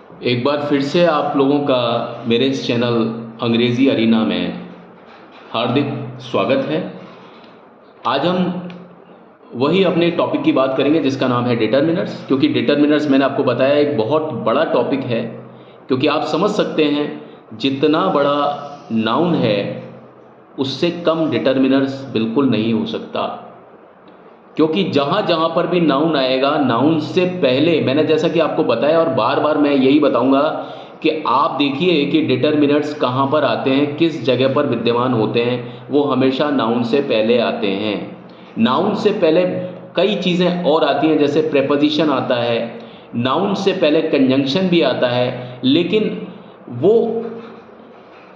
एक बार फिर से आप लोगों का मेरे इस चैनल अंग्रेज़ी अरीना में हार्दिक स्वागत है। आज हम वही अपने टॉपिक की बात करेंगे जिसका नाम है डिटर्मिनर्स, क्योंकि डिटर्मिनर्स मैंने आपको बताया एक बहुत बड़ा टॉपिक है। क्योंकि आप समझ सकते हैं जितना बड़ा नाउन है उससे कम डिटर्मिनर्स बिल्कुल नहीं हो सकता। क्योंकि जहाँ जहाँ पर भी नाउन आएगा, नाउन से पहले मैंने जैसा कि आपको बताया और बार बार मैं यही बताऊंगा कि आप देखिए कि डिटर्मिनर्स कहाँ पर आते हैं, किस जगह पर विद्यमान होते हैं। वो हमेशा नाउन से पहले आते हैं। नाउन से पहले कई चीज़ें और आती हैं, जैसे प्रेपोजिशन आता है, नाउन से पहले कंजंक्शन भी आता है, लेकिन वो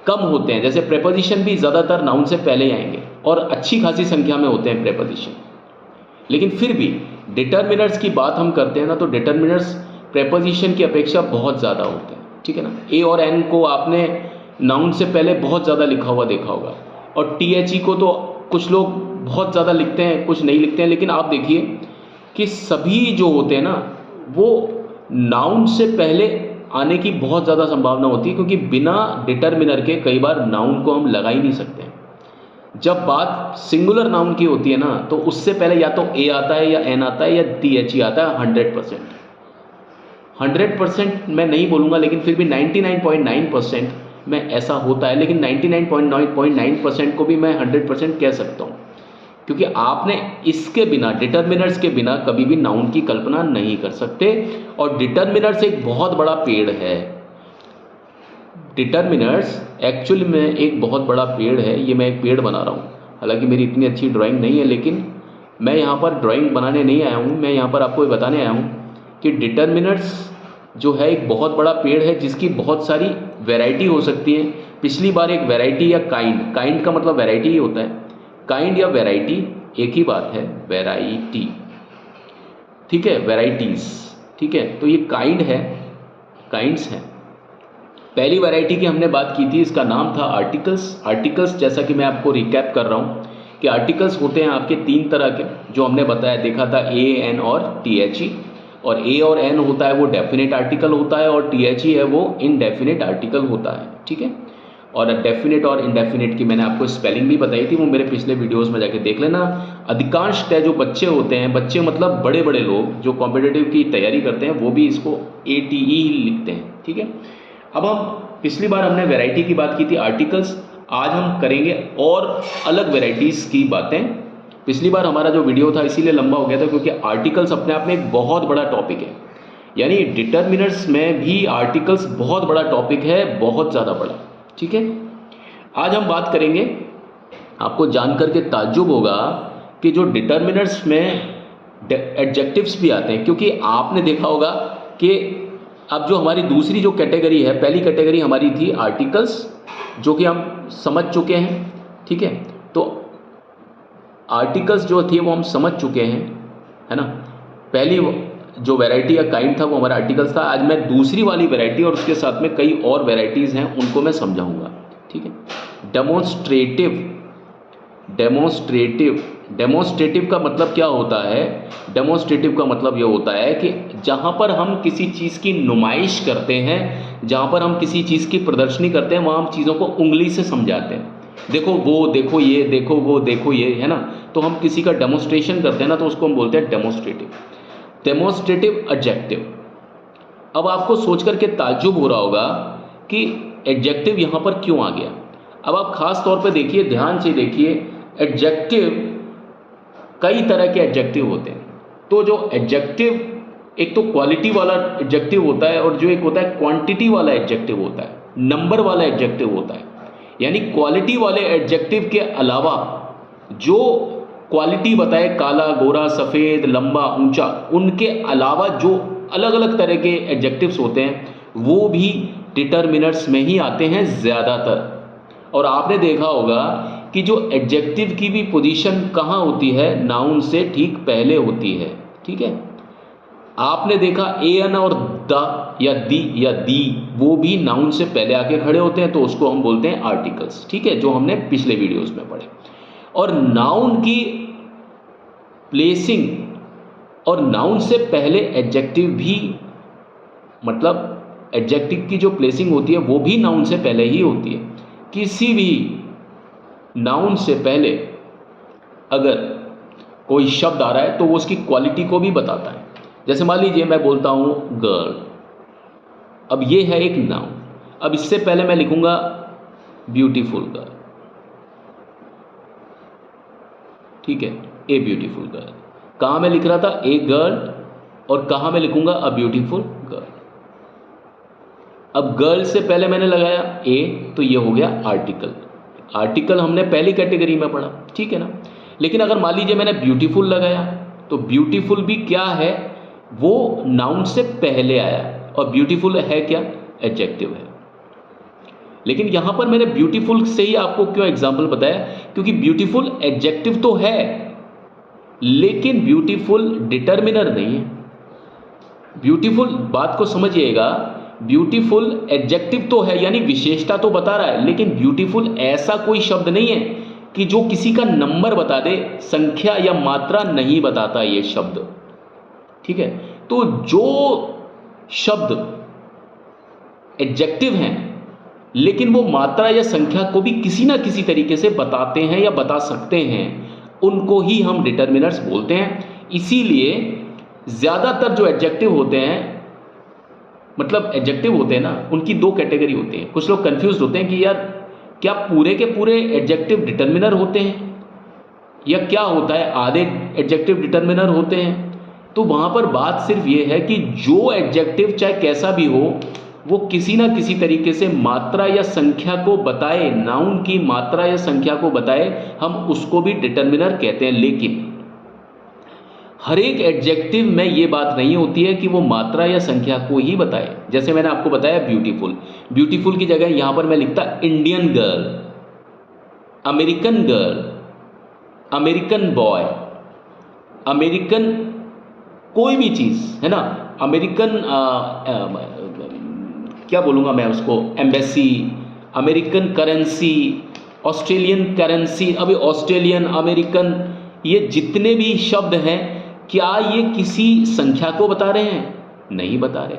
कम होते हैं। जैसे प्रेपोजिशन भी ज़्यादातर नाउन से पहले आएंगे और अच्छी खासी संख्या में होते हैं प्रेपोजिशन। लेकिन फिर भी डिटर्मिनर्स की बात हम करते हैं ना, तो डिटर्मिनर्स प्रेपोजिशन की अपेक्षा बहुत ज़्यादा होते हैं, ठीक है ना। ए और एन को आपने नाउन से पहले बहुत ज़्यादा लिखा हुआ देखा होगा, और टी एच ई को तो कुछ लोग बहुत ज़्यादा लिखते हैं, कुछ नहीं लिखते हैं। लेकिन आप देखिए कि सभी जो होते हैं ना, वो नाउन से पहले आने की बहुत ज़्यादा संभावना होती है, क्योंकि बिना डिटर्मिनर के कई बार नाउन को हम लगा ही नहीं सकते हैं। जब बात सिंगुलर नाउन की होती है ना, तो उससे पहले या तो ए आता है या एन आता है या टी एच ई आता है। 100%, 100% मैं नहीं बोलूँगा, लेकिन फिर भी 99.9% में ऐसा होता है। लेकिन 99.9% को भी मैं 100% कह सकता हूँ, क्योंकि आपने इसके बिना, डिटर्मिनर्स के बिना कभी भी नाउन की कल्पना नहीं कर सकते। और डिटर्मिनर्स एक बहुत बड़ा पेड़ है। डिटर्मिनर्स एक्चुअली में एक बहुत बड़ा पेड़ है। ये मैं एक पेड़ बना रहा हूँ, हालांकि मेरी इतनी अच्छी ड्राइंग नहीं है, लेकिन मैं यहाँ पर ड्राइंग बनाने नहीं आया हूँ। मैं यहाँ पर आपको ये बताने आया हूँ कि डिटर्मिनर्स जो है एक बहुत बड़ा पेड़ है, जिसकी बहुत सारी वैरायटी हो सकती है। पिछली बार एक वैरायटी या काइंड, काइंड का मतलब वैरायटी ही होता है। काइंड या वैरायटी एक ही बात है, वैरायटी, ठीक है, वैराइटीज़, ठीक है। तो ये काइंड है, काइंड्स हैं। पहली वैरायटी की हमने बात की थी, इसका नाम था आर्टिकल्स। आर्टिकल्स, जैसा कि मैं आपको रिकैप कर रहा हूँ कि आर्टिकल्स होते हैं आपके तीन तरह के, जो हमने बताया, देखा था, ए, एन और टी एच ई। और ए और एन होता है वो डेफिनेट आर्टिकल होता है, और टी एच ई है वो इनडेफिनेट आर्टिकल होता है, ठीक है। और डेफिनेट और इनडेफिनेट की मैंने आपको स्पेलिंग भी बताई थी, वो मेरे पिछले वीडियोस में जाके देख लेना। अधिकांशतः जो बच्चे होते हैं, बच्चे मतलब बड़े बड़े लोग जो कॉम्पिटिटिव की तैयारी करते हैं, वो भी इसको ए टी ई लिखते हैं, ठीक है। अब हम, पिछली बार हमने वैरायटी की बात की थी, आर्टिकल्स। आज हम करेंगे और अलग वैरायटीज़ की बातें। पिछली बार हमारा जो वीडियो था इसीलिए लंबा हो गया था, क्योंकि आर्टिकल्स अपने आप में एक बहुत बड़ा टॉपिक है। यानी डिटर्मिनर्स में भी आर्टिकल्स बहुत बड़ा टॉपिक है, बहुत ज़्यादा बड़ा, ठीक है। आज हम बात करेंगे, आपको जानकर के ताज्जुब होगा कि जो डिटर्मिनर्स में एडजेक्टिव्स भी आते हैं। क्योंकि आपने देखा होगा कि अब जो हमारी दूसरी जो कैटेगरी है, पहली कैटेगरी हमारी थी आर्टिकल्स, जो कि हम समझ चुके हैं, ठीक है। तो आर्टिकल्स जो थी वो हम समझ चुके हैं, है ना। पहली जो वैरायटी या काइंड था वो हमारा आर्टिकल्स था। आज मैं दूसरी वाली वैरायटी और उसके साथ में कई और वैरायटीज़ हैं, उनको मैं समझाऊंगा, ठीक है। डेमोन्स्ट्रेटिव, डेमोन्स्ट्रेटिव, डेमोन्स्ट्रेटिव का मतलब क्या होता है? डेमोन्स्ट्रेटिव का मतलब ये होता है कि जहाँ पर हम किसी चीज़ की नुमाइश करते हैं, जहाँ पर हम किसी चीज़ की प्रदर्शनी करते हैं, वहाँ हम चीज़ों को उंगली से समझाते हैं। देखो वो, देखो ये, देखो वो, देखो ये, है ना। तो हम किसी का डेमोन्स्ट्रेशन करते हैं ना, तो उसको हम बोलते हैं डेमोन्स्ट्रेटिव, डेमोन्स्ट्रेटिव एडजेक्टिव। अब आपको सोच करके ताज्जुब हो रहा होगा कि एडजेक्टिव यहाँ पर क्यों आ गया। अब आप खास तौर पे देखिए, ध्यान से देखिए, एडजेक्टिव, कई तरह के एडजेक्टिव होते हैं। तो जो एडजेक्टिव, एक तो क्वालिटी वाला एडजेक्टिव होता है, और जो एक होता है क्वांटिटी वाला एडजेक्टिव होता है, नंबर वाला एडजेक्टिव होता है। यानी क्वालिटी वाले एडजेक्टिव के अलावा जो क्वालिटी बताए, काला, गोरा, सफ़ेद, लंबा, ऊंचा, उनके अलावा जो अलग अलग तरह के एडजेक्टिव्स होते हैं, वो भी डिटर्मिनर्स में ही आते हैं ज़्यादातर। और आपने देखा होगा कि जो एडजेक्टिव की भी पोजीशन कहाँ होती है, नाउन से ठीक पहले होती है, ठीक है। आपने देखा एन और द या दी या दी, वो भी नाउन से पहले आके खड़े होते हैं, तो उसको हम बोलते हैं आर्टिकल्स, ठीक है, जो हमने पिछले वीडियोस में पढ़े। और नाउन की प्लेसिंग और नाउन से पहले एडजेक्टिव भी, मतलब एडजेक्टिव की जो प्लेसिंग होती है वो भी नाउन से पहले ही होती है। किसी भी नाउन से पहले अगर कोई शब्द आ रहा है तो वो उसकी क्वालिटी को भी बताता है। जैसे मान लीजिए मैं बोलता हूँ गर्ल, अब ये है एक नाउन, अब इससे पहले मैं लिखूंगा ब्यूटीफुल गर्ल, ठीक है, ए ब्यूटीफुल गर्ल। कहाँ मैं लिख रहा था? ए गर्ल, और कहाँ मैं लिखूंगा? A beautiful girl. अब गर्ल से पहले मैंने लगाया ए, तो ये हो गया आर्टिकल। आर्टिकल हमने पहली कैटेगरी में पढ़ा, ठीक है ना। लेकिन अगर मान लीजिए मैंने ब्यूटीफुल लगाया, तो ब्यूटीफुल भी क्या है? वो नाउन से पहले आया, और ब्यूटीफुल है क्या? एडजेक्टिव है। लेकिन यहां पर मैंने ब्यूटीफुल से ही आपको क्यों एग्जाम्पल बताया? क्योंकि ब्यूटीफुल एडजेक्टिव तो है, लेकिन ब्यूटीफुल डिटर्मिनर नहीं है। ब्यूटीफुल, बात को समझिएगा, ब्यूटीफुल एडजेक्टिव तो है, यानी विशेषता तो बता रहा है, लेकिन ब्यूटीफुल ऐसा कोई शब्द नहीं है कि जो किसी का नंबर बता दे, संख्या या मात्रा नहीं बताता ये शब्द, ठीक है। तो जो शब्द एडजेक्टिव हैं लेकिन वो मात्रा या संख्या को भी किसी ना किसी तरीके से बताते हैं या बता सकते हैं, उनको ही हम डिटर्मिनर्स बोलते हैं। इसीलिए ज़्यादातर जो एडजेक्टिव होते हैं, मतलब एडजेक्टिव होते हैं ना, उनकी दो कैटेगरी होती है। कुछ लोग कंफ्यूज होते हैं कि यार क्या पूरे के पूरे एडजेक्टिव डिटर्मिनर होते हैं, या क्या होता है आधे एडजेक्टिव डिटर्मिनर होते हैं। तो वहाँ पर बात सिर्फ ये है कि जो एडजेक्टिव चाहे कैसा भी हो, वो किसी ना किसी तरीके से मात्रा या संख्या को बताए, नाउन की मात्रा या संख्या को बताए, हम उसको भी डिटर्मिनर कहते हैं। लेकिन हर एक एडजेक्टिव में ये बात नहीं होती है कि वो मात्रा या संख्या को ही बताए। जैसे मैंने आपको बताया ब्यूटीफुल, ब्यूटीफुल की जगह यहां पर मैं लिखता Indian girl, American girl, American boy, American कोई भी चीज़ है ना, अमेरिकन क्या बोलूँगा मैं उसको, embassy, American currency, Australian currency. अभी ऑस्ट्रेलियन, अमेरिकन, ये जितने भी शब्द हैं, क्या ये किसी संख्या को बता रहे हैं? नहीं बता रहे।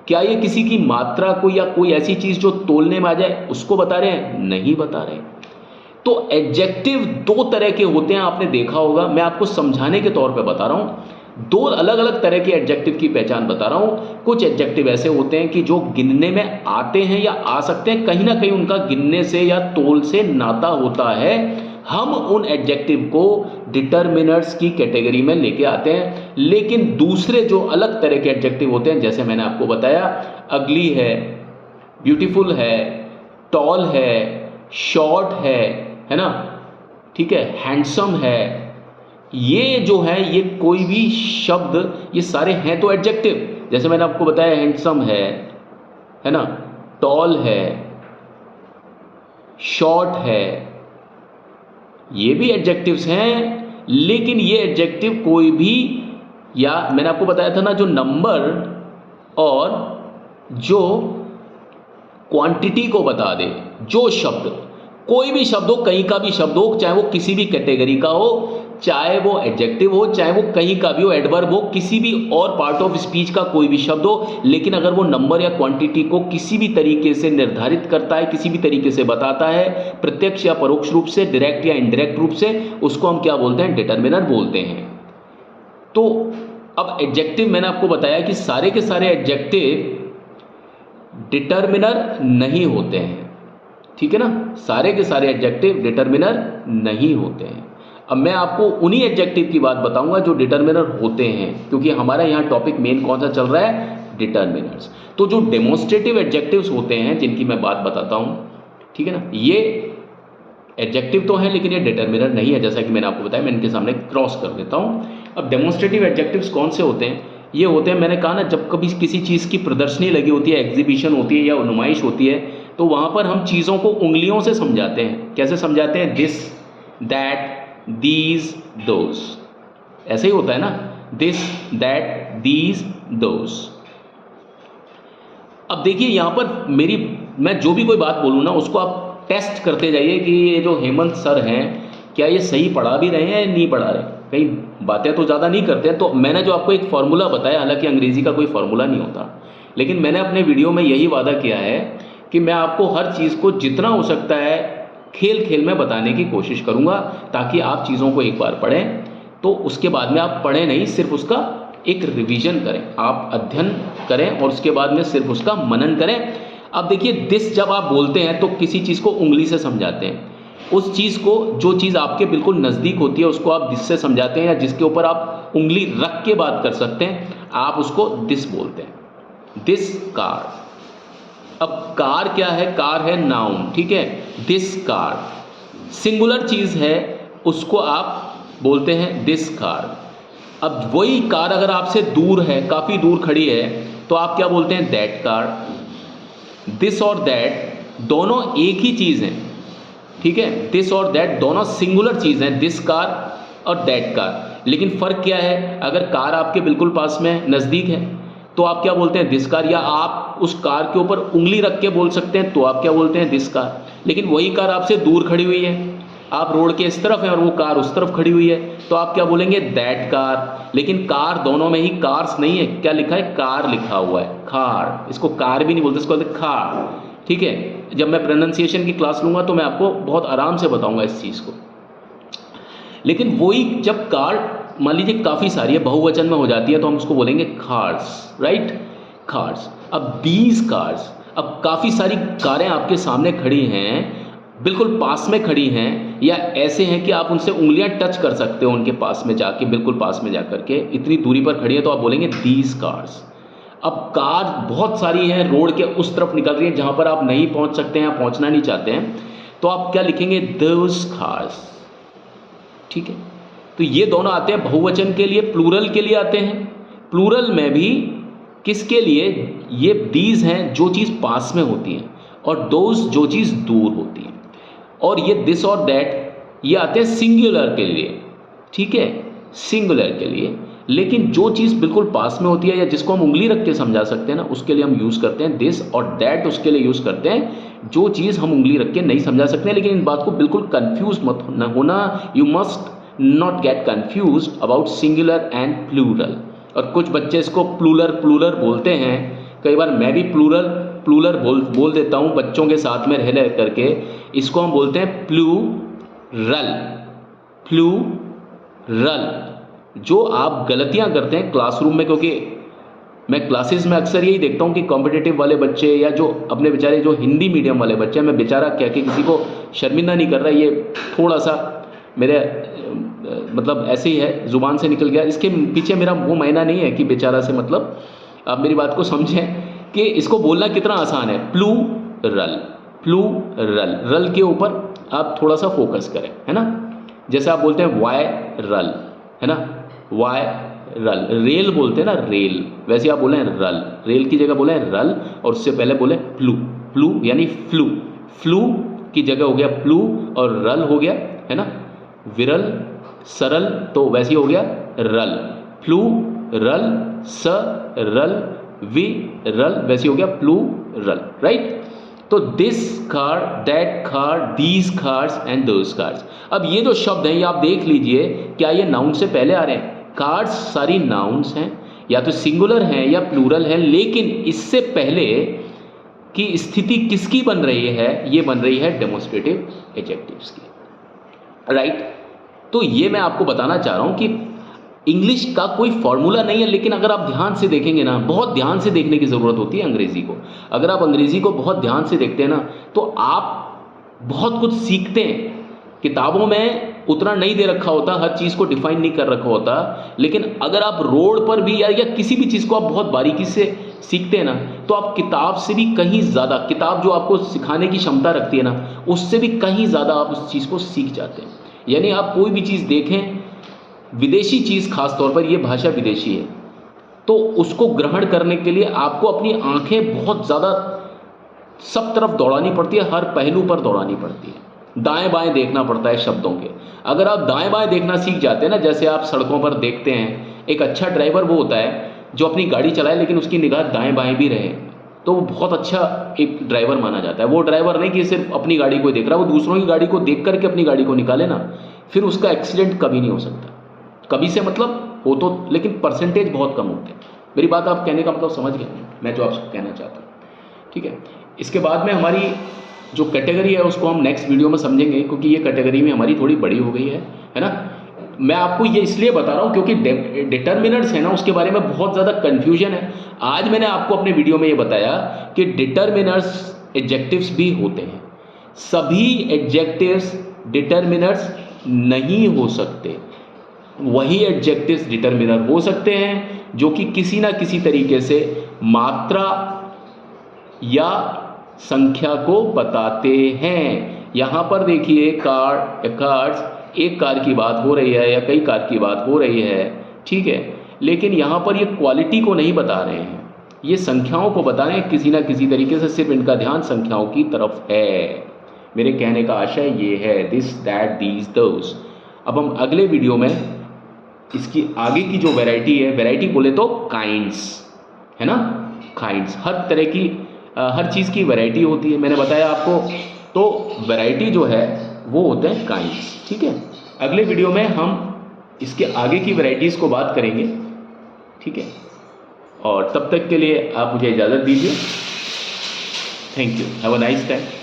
क्या ये किसी की मात्रा को या कोई ऐसी चीज़ जो तोलने में आ जाए उसको बता रहे हैं? नहीं बता रहे। तो एडजेक्टिव दो तरह के होते हैं, आपने देखा होगा, मैं आपको समझाने के तौर पे बता रहा हूँ। दो अलग अलग तरह के एडजेक्टिव की पहचान बता रहा हूँ। कुछ एडजेक्टिव ऐसे होते हैं कि जो गिनने में आते हैं या आ सकते हैं, कहीं ना कहीं उनका गिनने से या तोल से नाता होता है। हम उन एडजेक्टिव को डिटर्मिनर्स की कैटेगरी में लेके आते हैं। लेकिन दूसरे जो अलग तरह के एडजेक्टिव होते हैं, जैसे मैंने आपको बताया, अगली है, ब्यूटीफुल है, टॉल है, शॉर्ट है ना, ठीक है, हैंडसम है, ये जो है, ये कोई भी शब्द, ये सारे हैं तो एडजेक्टिव। जैसे मैंने आपको बताया हैंडसम है ना, टॉल है, शॉर्ट है, ये भी एडजेक्टिव्स हैं। लेकिन ये एडजेक्टिव कोई भी, या मैंने आपको बताया था ना, जो नंबर और जो क्वांटिटी को बता दे, जो शब्द, कोई भी शब्द हो, कहीं का भी शब्द हो, चाहे वो किसी भी कैटेगरी का हो, चाहे वो एडजेक्टिव हो, चाहे वो कहीं का भी हो, एडवर्ब हो, किसी भी और पार्ट ऑफ स्पीच का कोई भी शब्द हो, लेकिन अगर वो नंबर या क्वांटिटी को किसी भी तरीके से निर्धारित करता है, किसी भी तरीके से बताता है, प्रत्यक्ष या परोक्ष रूप से, डायरेक्ट या इनडायरेक्ट रूप से, उसको हम क्या बोलते हैं? डिटर्मिनर बोलते हैं। तो अब एडजेक्टिव मैंने आपको बताया कि सारे के सारे एडजेक्टिव डिटर्मिनर नहीं होते हैं, ठीक है ना, सारे के सारे एडजेक्टिव डिटर्मिनर नहीं होते हैं। अब मैं आपको उन्हीं एडजेक्टिव की बात बताऊंगा जो डिटर्मिनर होते हैं, क्योंकि हमारा यहाँ टॉपिक मेन कौन सा चल रहा है? डिटर्मिनर्स। तो जो डेमोन्स्ट्रेटिव एडजेक्टिव्स होते हैं, जिनकी मैं बात बताता हूँ, ठीक है ना, ये एडजेक्टिव तो है लेकिन ये डिटर्मिनर नहीं है। जैसा कि मैंने आपको बताया, मैं इनके सामने क्रॉस कर देता हूँ। अब डेमोन्स्ट्रेटिव एडजेक्टिव्स कौन से होते हैं? ये होते हैं, मैंने कहा ना, जब कभी किसी चीज़ की प्रदर्शनी लगी होती है, एग्जीबिशन होती है या नुमाइश होती है, तो वहाँ पर हम चीज़ों को उंगलियों से समझाते हैं। कैसे समझाते हैं? दिस, दैट, दीज, दोज, ऐसे ही होता है ना, दिस, दैट, दीज, दोज। अब देखिए यहाँ पर मैं जो भी कोई बात बोलूँ ना, उसको आप टेस्ट करते जाइए कि ये जो हेमंत सर हैं, क्या ये सही पढ़ा भी रहे हैं या नहीं पढ़ा रहे, कहीं बातें तो ज़्यादा नहीं करते हैं। तो मैंने जो आपको एक फॉर्मूला बताया, हालांकि अंग्रेजी का कोई फॉर्मूला नहीं होता, लेकिन मैंने अपने वीडियो में यही वादा किया है कि मैं आपको हर चीज़ को जितना हो सकता है खेल खेल में बताने की कोशिश करूँगा, ताकि आप चीज़ों को एक बार पढ़ें तो उसके बाद में आप पढ़ें नहीं, सिर्फ उसका एक रिवीजन करें, आप अध्ययन करें और उसके बाद में सिर्फ उसका मनन करें। अब देखिए, दिस जब आप बोलते हैं तो किसी चीज़ को उंगली से समझाते हैं, उस चीज़ को, जो चीज़ आपके बिल्कुल नज़दीक होती है उसको आप दिस से समझाते हैं, या जिसके ऊपर आप उंगली रख के बात कर सकते हैं, आप उसको दिस बोलते हैं। This car. अब कार क्या है? कार है नाउन, ठीक है। दिस कार सिंगुलर चीज़ है, उसको आप बोलते हैं दिस कार। अब वही कार अगर आपसे दूर है, काफ़ी दूर खड़ी है, तो आप क्या बोलते हैं? That car. दिस और दैट दोनों एक ही चीज़ हैं, ठीक है। दिस और दैट दोनों सिंगुलर चीज़ हैं, दिस कार और दैट कार। लेकिन फ़र्क क्या है? अगर कार आपके बिल्कुल पास में नज़दीक है तो आप क्या बोलते हैं? This car. या आप उस कार के ऊपर उंगली रख के बोल सकते हैं तो आप क्या बोलते हैं? This car. लेकिन वही कार आपसे दूर खड़ी हुई है, आप रोड के इस तरफ हैं और वो कार उस तरफ खड़ी हुई है, तो आप क्या बोलेंगे? That car. लेकिन कार दोनों में ही कार्स नहीं है, क्या लिखा है? कार लिखा हुआ है, खार। इसको कार भी नहीं बोलते, इसको बोलते खार, ठीक है। जब मैं प्रोनाउंसिएशन की क्लास लूँगा तो मैं आपको बहुत आराम से बताऊँगा इस चीज़ को। लेकिन वही जब कार मान लीजिए काफ़ी सारी है, बहुवचन में हो जाती है, तो हम उसको बोलेंगे कार्स, राइट, कार्स। अब दीज कार्स, अब काफ़ी सारी कारें आपके सामने खड़ी हैं, बिल्कुल पास में खड़ी हैं, या ऐसे हैं कि आप उनसे उंगलियां टच कर सकते हो उनके पास में जाके, बिल्कुल पास में जा करके, इतनी दूरी पर खड़ी है, तो आप बोलेंगे दीज कार्स। अब कार बहुत सारी हैं, रोड के उस तरफ निकल रही हैं जहाँ पर आप नहीं पहुँच सकते हैं या पहुँचना नहीं चाहते हैं, तो आप क्या लिखेंगे? दोज कार्स, ठीक है। तो ये दोनों आते हैं बहुवचन के लिए, प्लूरल के लिए आते हैं। प्लूरल में भी किसके लिए? ये दीज हैं जो चीज़ पास में होती हैं, और दोज जो चीज़ दूर होती है। और ये दिस और दैट ये आते हैं सिंगुलर के लिए, ठीक है, सिंगुलर के लिए। लेकिन जो चीज़ बिल्कुल पास में होती है या जिसको हम उंगली रख के समझा सकते हैं ना, उसके लिए हम यूज़ करते हैं दिस, और दैट उसके लिए यूज़ करते हैं जो चीज़ हम उंगली रख के नहीं समझा सकते हैं। लेकिन इन बात को बिल्कुल कंफ्यूज मत होना, you must not get confuse about singular and plural. और कुछ बच्चे इसको प्लूरल बोलते हैं, कई बार मैं भी प्लूरल बोल देता हूँ बच्चों के साथ में रह करके। इसको हम बोलते हैं प्लूरल। जो आप गलतियाँ करते हैं क्लासरूम में, क्योंकि मैं क्लासेस में अक्सर यही देखता हूँ कि कॉम्पिटिटिव वाले बच्चे या जो अपने बेचारे जो हिंदी मीडियम वाले बच्चे हैं, मैं बेचारा कह के किसी को शर्मिंदा नहीं कर रहा, ये थोड़ा सा मेरे मतलब ऐसे ही है, ज़ुबान से निकल गया। इसके पीछे मेरा वो मायना नहीं है कि बेचारा से, मतलब आप मेरी बात को समझें कि इसको बोलना कितना आसान है। प्लूरल, रल के ऊपर आप थोड़ा सा फोकस करें, है ना। जैसे आप बोलते हैं वायरल, है ना, वायरल। रेल बोलते हैं ना, रेल, वैसे आप बोले रल, रेल की जगह बोले रल, और उससे पहले बोले प्लू यानी फ्लू की जगह हो गया प्लू, और रल हो गया, है ना, विरल, सरल, तो वैसे ही हो गया रल। फ्लू रल, सरल, विरल, वैसे हो गया प्लूरल, राइट। तो this car, that car, these cars and those cars. अब ये जो शब्द हैं ये आप देख लीजिए, क्या ये नाउन से पहले आ रहे हैं? कार्स सारी नाउन्स हैं, या तो सिंगुलर हैं या प्लूरल हैं, लेकिन इससे पहले की स्थिति किसकी बन रही है? ये बन रही है डेमोन्स्ट्रेटिव एडजेक्टिव्स की, राइट। तो ये मैं आपको बताना चाह रहा हूँ कि इंग्लिश का कोई फॉर्मूला नहीं है, लेकिन अगर आप ध्यान से देखेंगे ना, बहुत ध्यान से देखने की ज़रूरत होती है अंग्रेज़ी को। अगर आप अंग्रेज़ी को बहुत ध्यान से देखते हैं ना, तो आप बहुत कुछ सीखते हैं। किताबों में उतना नहीं दे रखा होता, हर चीज़ को डिफाइन नहीं कर रखा होता, लेकिन अगर आप रोड पर भी या किसी भी चीज़ को आप बहुत बारीकी से सीखते हैं ना, तो आप किताब से भी कहीं ज़्यादा, किताब जो आपको सिखाने की क्षमता रखती है ना, उससे भी कहीं ज़्यादा आप उस चीज़ को सीख जाते हैं। यानी आप कोई भी चीज़ देखें, विदेशी चीज़ खास तौर पर, ये भाषा विदेशी है, तो उसको ग्रहण करने के लिए आपको अपनी आंखें बहुत ज़्यादा सब तरफ दौड़ानी पड़ती है, हर पहलू पर दौड़ानी पड़ती है, दाएं बाएं देखना पड़ता है शब्दों के। अगर आप दाएं बाएं देखना सीख जाते हैं ना, जैसे आप सड़कों पर देखते हैं, एक अच्छा ड्राइवर वो होता है जो अपनी गाड़ी चलाए लेकिन उसकी निगाह दाएं बाएं भी रहे, तो वो बहुत अच्छा एक ड्राइवर माना जाता है। वो ड्राइवर नहीं कि सिर्फ अपनी गाड़ी को देख रहा, वो दूसरों की गाड़ी को देख करके अपनी गाड़ी को निकाले ना, फिर उसका एक्सीडेंट कभी नहीं हो सकता। कभी से मतलब हो तो, लेकिन परसेंटेज बहुत कम होते हैं। मेरी बात आप कहने का मतलब समझ गए? मैं जो आपको कहना चाहता हूँ, ठीक है। इसके बाद में हमारी जो कैटेगरी है उसको हम नेक्स्ट वीडियो में समझेंगे, क्योंकि ये कैटेगरी में हमारी थोड़ी बड़ी हो गई है ना। मैं आपको ये इसलिए बता रहा हूँ क्योंकि डिटर्मिनर्स है ना, उसके बारे में बहुत ज़्यादा कन्फ्यूजन है। आज मैंने आपको अपने वीडियो में ये बताया कि डिटर्मिनर्स एडजेक्टिव्स भी होते हैं, सभी एडजेक्टिव्स डिटर्मिनर्स नहीं हो सकते। वही एडजेक्टिव्स डिटर्मिनर हो सकते हैं जो कि किसी ना किसी तरीके से मात्रा या संख्या को बताते हैं। यहाँ पर देखिए कार्ड्स, एक कार की बात हो रही है या कई कार की बात हो रही है, ठीक है, लेकिन यहाँ पर ये क्वालिटी को नहीं बता रहे हैं, ये संख्याओं को बता रहे हैं किसी ना किसी तरीके से। सिर्फ इनका ध्यान संख्याओं की तरफ है। मेरे कहने का आशय ये है, दिस दैट दीज दोस। अब हम अगले वीडियो में इसकी आगे की जो वैरायटी है, वैरायटी बोले तो काइंड्स, है ना, काइंड्स, हर तरह की हर चीज़ की वैरायटी होती है, मैंने बताया आपको। तो वैरायटी जो है वो होते हैं काइंड्स, ठीक है। अगले वीडियो में हम इसके आगे की वैरायटीज़ को बात करेंगे, ठीक है। और तब तक के लिए आप मुझे इजाज़त दीजिए। Thank you, have a nice time.